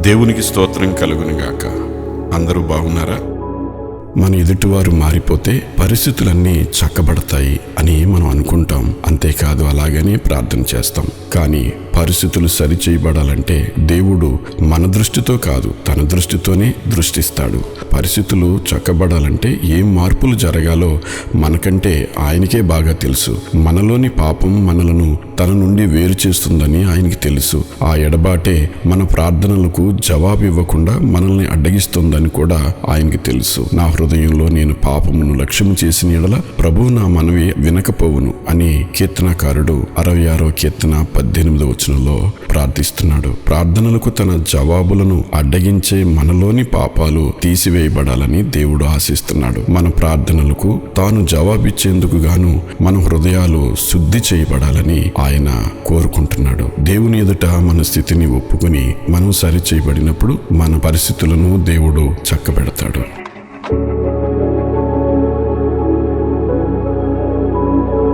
దేవునికి స్తోత్రం కలుగునుగాక. అందరూ బాగున్నారా? మన ఎదుటివారు మారిపోతే పరిస్థితులన్నీ చక్కబడతాయి అని మనం అనుకుంటాం. అంతేకాదు, అలాగనే ప్రార్థన చేస్తాం. కానీ పరిస్థితులు సరిచేయబడాలంటే దేవుడు మన దృష్టితో కాదు, తన దృష్టితోనే దృష్టిస్తాడు. పరిస్థితులు చక్కబడాలంటే ఏం మార్పులు జరగాలో మనకంటే ఆయనకే బాగా తెలుసు. మనలోని పాపం మనలను తన నుండి వేరు చేస్తుందని ఆయనకి తెలుసు. ఆ ఎడబాటే మన ప్రార్థనలకు జవాబు ఇవ్వకుండా మనల్ని అడ్డగిస్తుందని కూడా ఆయనకి తెలుసు. నా హృదయంలో నేను పాపమును లక్ష్యము చేసిన ఎడల ప్రభువు నా మనవి వినకపోవును అని కీర్తనకారుడు 66వ కీర్తన 18వ వచనంలో ప్రార్థిస్తున్నాడు. ప్రార్థనలకు తన జవాబులను అడ్డగించే మనలోని పాపాలు తీసివేయబడాలని దేవుడు ఆశిస్తున్నాడు. మన ప్రార్థనలకు తాను జవాబిచ్చేందుకు గాను మన హృదయాలు శుద్ధి చేయబడాలని ఆయన కోరుకుంటున్నాడు. దేవుని ఎదుట మన స్థితిని ఒప్పుకుని మనం సరి చేయబడినప్పుడు మన పరిస్థితులను దేవుడు చక్కబెడతాడు.